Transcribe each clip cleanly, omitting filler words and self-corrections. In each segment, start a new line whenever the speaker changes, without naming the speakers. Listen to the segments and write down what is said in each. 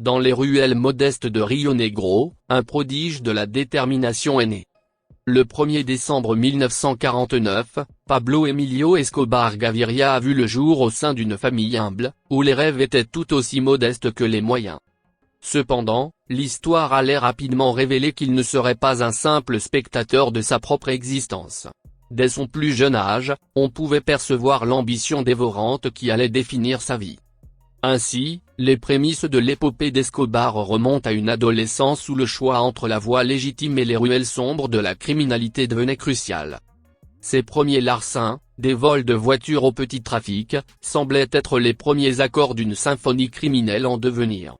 Dans les ruelles modestes de Rio Negro, un prodige de la détermination est né. Le 1er décembre 1949, Pablo Emilio Escobar Gaviria a vu le jour au sein d'une famille humble, où les rêves étaient tout aussi modestes que les moyens. Cependant, l'histoire allait rapidement révéler qu'il ne serait pas un simple spectateur de sa propre existence. Dès son plus jeune âge, on pouvait percevoir l'ambition dévorante qui allait définir sa vie. Ainsi, les prémices de l'épopée d'Escobar remontent à une adolescence où le choix entre la voie légitime et les ruelles sombres de la criminalité devenait crucial. Ses premiers larcins, des vols de voitures au petit trafic, semblaient être les premiers accords d'une symphonie criminelle en devenir.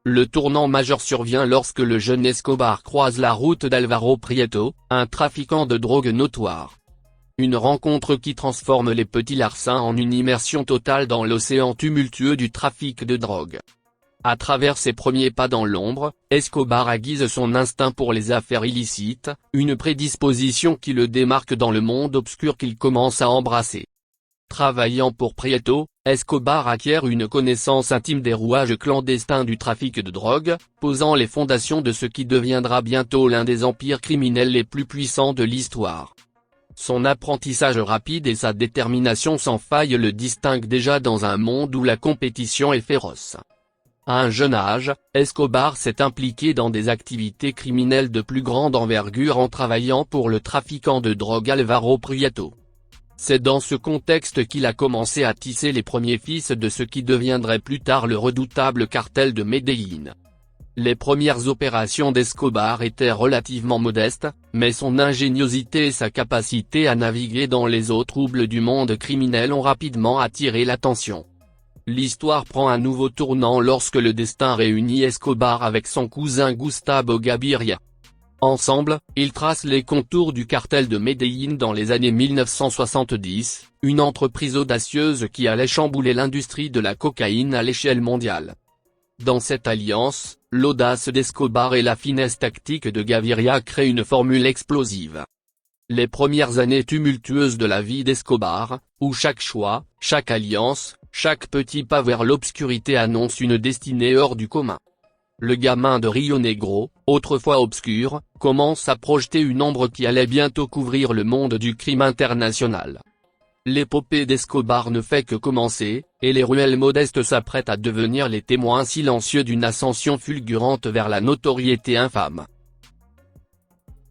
Le tournant majeur survient lorsque le jeune Escobar croise la route d'Alvaro Prieto, un trafiquant de drogue notoire. Une rencontre qui transforme les petits larcins en une immersion totale dans l'océan tumultueux du trafic de drogue. À travers ses premiers pas dans l'ombre, Escobar aiguise son instinct pour les affaires illicites, une prédisposition qui le démarque dans le monde obscur qu'il commence à embrasser. Travaillant pour Prieto, Escobar acquiert une connaissance intime des rouages clandestins du trafic de drogue, posant les fondations de ce qui deviendra bientôt l'un des empires criminels les plus puissants de l'histoire. Son apprentissage rapide et sa détermination sans faille le distinguent déjà dans un monde où la compétition est féroce. À un jeune âge, Escobar s'est impliqué dans des activités criminelles de plus grande envergure en travaillant pour le trafiquant de drogue Alvaro Prieto. C'est dans ce contexte qu'il a commencé à tisser les premiers fils de ce qui deviendrait plus tard le redoutable cartel de Medellín. Les premières opérations d'Escobar étaient relativement modestes, mais son ingéniosité et sa capacité à naviguer dans les eaux troubles du monde criminel ont rapidement attiré l'attention. L'histoire prend un nouveau tournant lorsque le destin réunit Escobar avec son cousin Gustavo Gaviria. Ensemble, ils tracent les contours du cartel de Medellín dans les années 1970, une entreprise audacieuse qui allait chambouler l'industrie de la cocaïne à l'échelle mondiale. Dans cette alliance, l'audace d'Escobar et la finesse tactique de Gaviria créent une formule explosive. Les premières années tumultueuses de la vie d'Escobar, où chaque choix, chaque alliance, chaque petit pas vers l'obscurité annonce une destinée hors du commun. Le gamin de Rio Negro, autrefois obscur, commence à projeter une ombre qui allait bientôt couvrir le monde du crime international. L'épopée d'Escobar ne fait que commencer, et les ruelles modestes s'apprêtent à devenir les témoins silencieux d'une ascension fulgurante vers la notoriété infâme.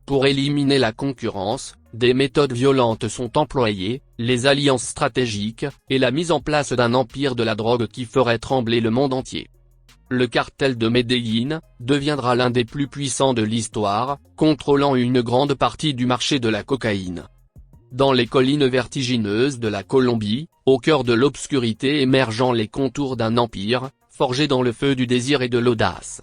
Pour éliminer la concurrence, des méthodes violentes sont employées, les alliances stratégiques, et la mise en place d'un empire de la drogue qui ferait trembler le monde entier. Le cartel de Medellín deviendra l'un des plus puissants de l'histoire, contrôlant une grande partie du marché de la cocaïne. Dans les collines vertigineuses de la Colombie, au cœur de l'obscurité émergeant les contours d'un empire, forgé dans le feu du désir et de l'audace.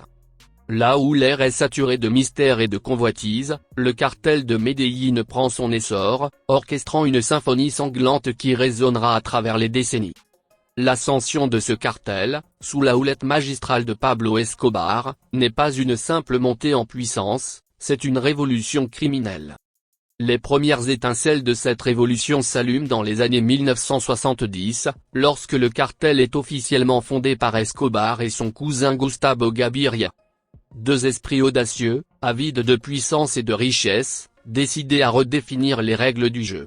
Là où l'air est saturé de mystère et de convoitise, le cartel de Medellín prend son essor, orchestrant une symphonie sanglante qui résonnera à travers les décennies. L'ascension de ce cartel, sous la houlette magistrale de Pablo Escobar, n'est pas une simple montée en puissance, c'est une révolution criminelle. Les premières étincelles de cette révolution s'allument dans les années 1970, lorsque le cartel est officiellement fondé par Escobar et son cousin Gustavo Gaviria. Deux esprits audacieux, avides de puissance et de richesse, décidés à redéfinir les règles du jeu.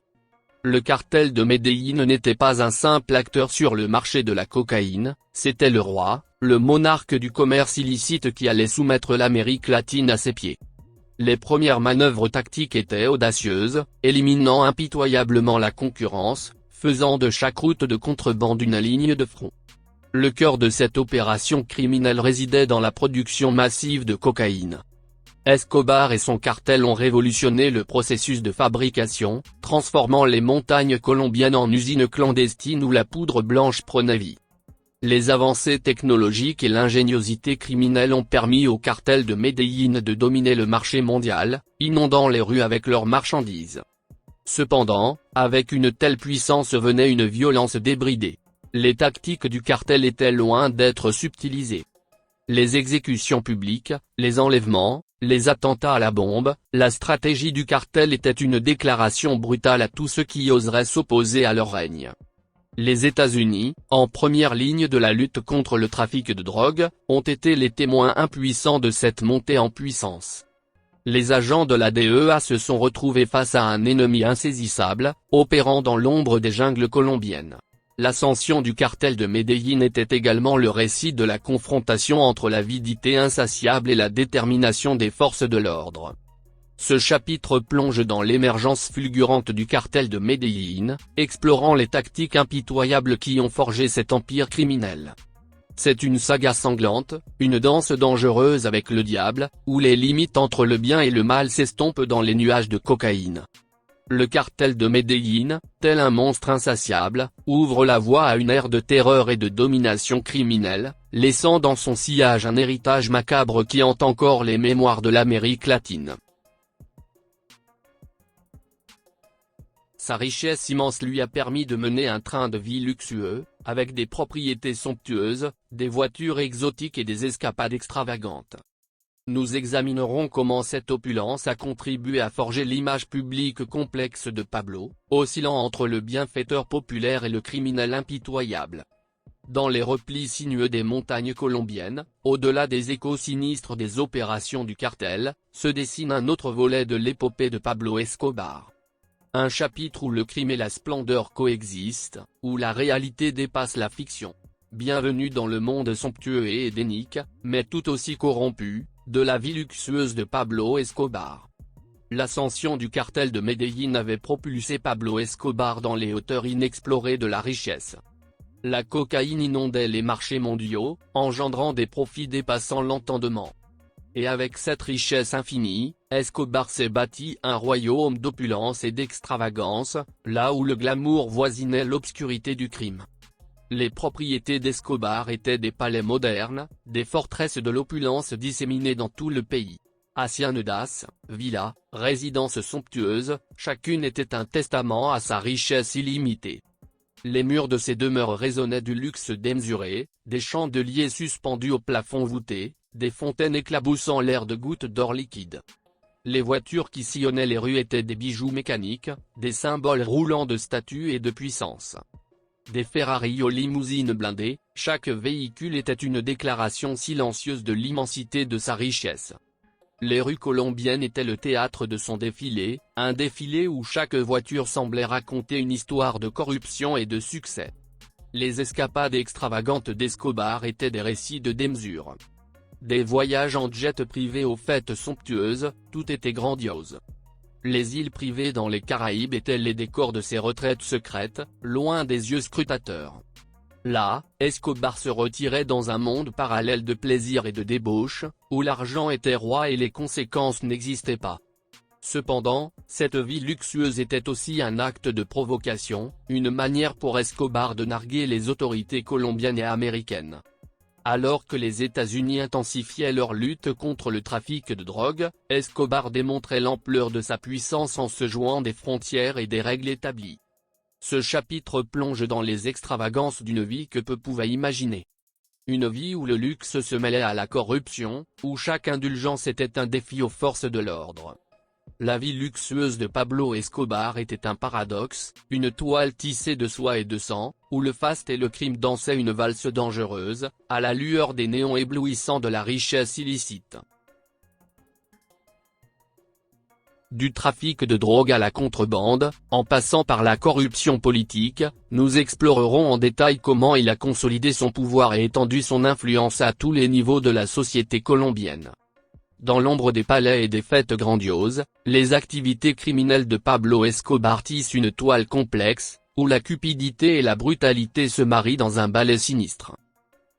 Le cartel de Medellín n'était pas un simple acteur sur le marché de la cocaïne, c'était le roi, le monarque du commerce illicite qui allait soumettre l'Amérique latine à ses pieds. Les premières manœuvres tactiques étaient audacieuses, éliminant impitoyablement la concurrence, faisant de chaque route de contrebande une ligne de front. Le cœur de cette opération criminelle résidait dans la production massive de cocaïne. Escobar et son cartel ont révolutionné le processus de fabrication, transformant les montagnes colombiennes en usines clandestines où la poudre blanche prenait vie. Les avancées technologiques et l'ingéniosité criminelle ont permis au cartel de Medellín de dominer le marché mondial, inondant les rues avec leurs marchandises. Cependant, avec une telle puissance venait une violence débridée. Les tactiques du cartel étaient loin d'être subtilisées. Les exécutions publiques, les enlèvements, les attentats à la bombe, la stratégie du cartel était une déclaration brutale à tous ceux qui oseraient s'opposer à leur règne. Les États-Unis, en première ligne de la lutte contre le trafic de drogue, ont été les témoins impuissants de cette montée en puissance. Les agents de la DEA se sont retrouvés face à un ennemi insaisissable, opérant dans l'ombre des jungles colombiennes. L'ascension du cartel de Medellín était également le récit de la confrontation entre l'avidité insatiable et la détermination des forces de l'ordre. Ce chapitre plonge dans l'émergence fulgurante du cartel de Medellín, explorant les tactiques impitoyables qui ont forgé cet empire criminel. C'est une saga sanglante, une danse dangereuse avec le diable, où les limites entre le bien et le mal s'estompent dans les nuages de cocaïne. Le cartel de Medellín, tel un monstre insatiable, ouvre la voie à une ère de terreur et de domination criminelle, laissant dans son sillage un héritage macabre qui hante encore les mémoires de l'Amérique latine. Sa richesse immense lui a permis de mener un train de vie luxueux, avec des propriétés somptueuses, des voitures exotiques et des escapades extravagantes. Nous examinerons comment cette opulence a contribué à forger l'image publique complexe de Pablo, oscillant entre le bienfaiteur populaire et le criminel impitoyable. Dans les replis sinueux des montagnes colombiennes, au-delà des échos sinistres des opérations du cartel, se dessine un autre volet de l'épopée de Pablo Escobar. Un chapitre où le crime et la splendeur coexistent, où la réalité dépasse la fiction. Bienvenue dans le monde somptueux et édénique, mais tout aussi corrompu, de la vie luxueuse de Pablo Escobar. L'ascension du cartel de Medellín avait propulsé Pablo Escobar dans les hauteurs inexplorées de la richesse. La cocaïne inondait les marchés mondiaux, engendrant des profits dépassant l'entendement. Et avec cette richesse infinie, Escobar s'est bâti un royaume d'opulence et d'extravagance, là où le glamour voisinait l'obscurité du crime. Les propriétés d'Escobar étaient des palais modernes, des forteresses de l'opulence disséminées dans tout le pays. Haciendas, villas, résidences somptueuses, chacune était un testament à sa richesse illimitée. Les murs de ces demeures résonnaient du luxe démesuré, des chandeliers suspendus au plafond voûté, des fontaines éclaboussant l'air de gouttes d'or liquide. Les voitures qui sillonnaient les rues étaient des bijoux mécaniques, des symboles roulants de statut et de puissance. Des Ferrari aux limousines blindées, chaque véhicule était une déclaration silencieuse de l'immensité de sa richesse. Les rues colombiennes étaient le théâtre de son défilé, un défilé où chaque voiture semblait raconter une histoire de corruption et de succès. Les escapades extravagantes d'Escobar étaient des récits de démesure. Des voyages en jet privé aux fêtes somptueuses, tout était grandiose. Les îles privées dans les Caraïbes étaient les décors de ses retraites secrètes, loin des yeux scrutateurs. Là, Escobar se retirait dans un monde parallèle de plaisir et de débauche, où l'argent était roi et les conséquences n'existaient pas. Cependant, cette vie luxueuse était aussi un acte de provocation, une manière pour Escobar de narguer les autorités colombiennes et américaines. Alors que les États-Unis intensifiaient leur lutte contre le trafic de drogue, Escobar démontrait l'ampleur de sa puissance en se jouant des frontières et des règles établies. Ce chapitre plonge dans les extravagances d'une vie que peu pouvaient imaginer. Une vie où le luxe se mêlait à la corruption, où chaque indulgence était un défi aux forces de l'ordre. La vie luxueuse de Pablo Escobar était un paradoxe, une toile tissée de soie et de sang, où le faste et le crime dansaient une valse dangereuse, à la lueur des néons éblouissants de la richesse illicite. Du trafic de drogue à la contrebande, en passant par la corruption politique, nous explorerons en détail comment il a consolidé son pouvoir et étendu son influence à tous les niveaux de la société colombienne. Dans l'ombre des palais et des fêtes grandioses, les activités criminelles de Pablo Escobar tissent une toile complexe, où la cupidité et la brutalité se marient dans un ballet sinistre.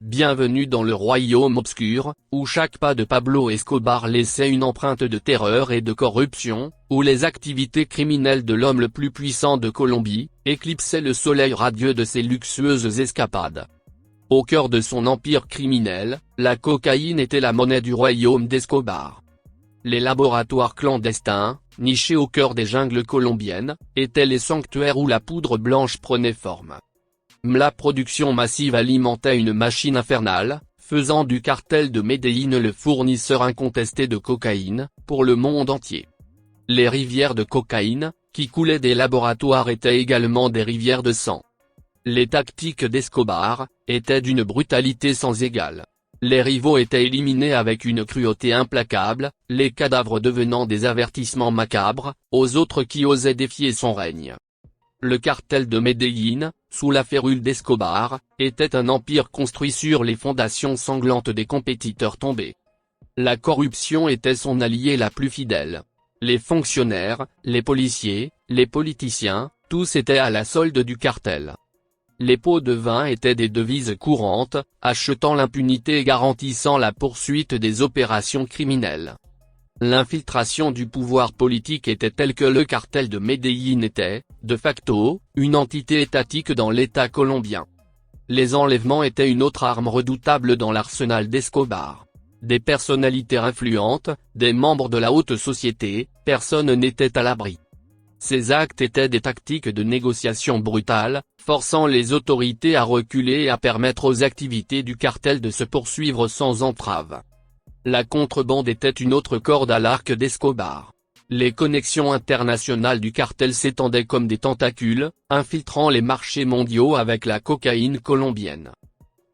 Bienvenue dans le royaume obscur, où chaque pas de Pablo Escobar laissait une empreinte de terreur et de corruption, où les activités criminelles de l'homme le plus puissant de Colombie, éclipsaient le soleil radieux de ses luxueuses escapades. Au cœur de son empire criminel, la cocaïne était la monnaie du royaume d'Escobar. Les laboratoires clandestins, nichés au cœur des jungles colombiennes, étaient les sanctuaires où la poudre blanche prenait forme. La production massive alimentait une machine infernale, faisant du cartel de Medellín le fournisseur incontesté de cocaïne, pour le monde entier. Les rivières de cocaïne, qui coulaient des laboratoires étaient également des rivières de sang. Les tactiques d'Escobar étaient d'une brutalité sans égale. Les rivaux étaient éliminés avec une cruauté implacable, les cadavres devenant des avertissements macabres aux autres qui osaient défier son règne. Le cartel de Medellín, sous la férule d'Escobar, était un empire construit sur les fondations sanglantes des compétiteurs tombés. La corruption était son allié la plus fidèle. Les fonctionnaires, les policiers, les politiciens, tous étaient à la solde du cartel. Les pots de vin étaient des devises courantes, achetant l'impunité et garantissant la poursuite des opérations criminelles. L'infiltration du pouvoir politique était telle que le cartel de Medellín était, de facto, une entité étatique dans l'État colombien. Les enlèvements étaient une autre arme redoutable dans l'arsenal d'Escobar. Des personnalités influentes, des membres de la haute société, personne n'était à l'abri. Ces actes étaient des tactiques de négociation brutales, forçant les autorités à reculer et à permettre aux activités du cartel de se poursuivre sans entrave. La contrebande était une autre corde à l'arc d'Escobar. Les connexions internationales du cartel s'étendaient comme des tentacules, infiltrant les marchés mondiaux avec la cocaïne colombienne.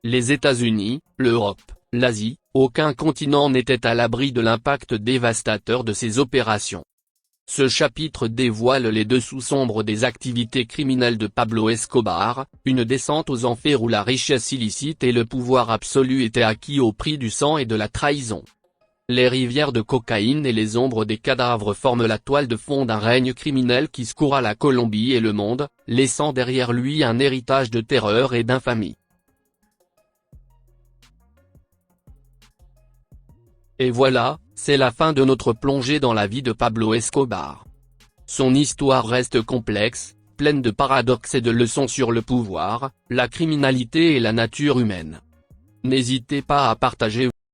Les États-Unis, l'Europe, l'Asie, aucun continent n'était à l'abri de l'impact dévastateur de ces opérations. Ce chapitre dévoile les dessous sombres des activités criminelles de Pablo Escobar, une descente aux enfers où la richesse illicite et le pouvoir absolu étaient acquis au prix du sang et de la trahison. Les rivières de cocaïne et les ombres des cadavres forment la toile de fond d'un règne criminel qui secoura la Colombie et le monde, laissant derrière lui un héritage de terreur et d'infamie. Et voilà, c'est la fin de notre plongée dans la vie de Pablo Escobar. Son histoire reste complexe, pleine de paradoxes et de leçons sur le pouvoir, la criminalité et la nature humaine. N'hésitez pas à partager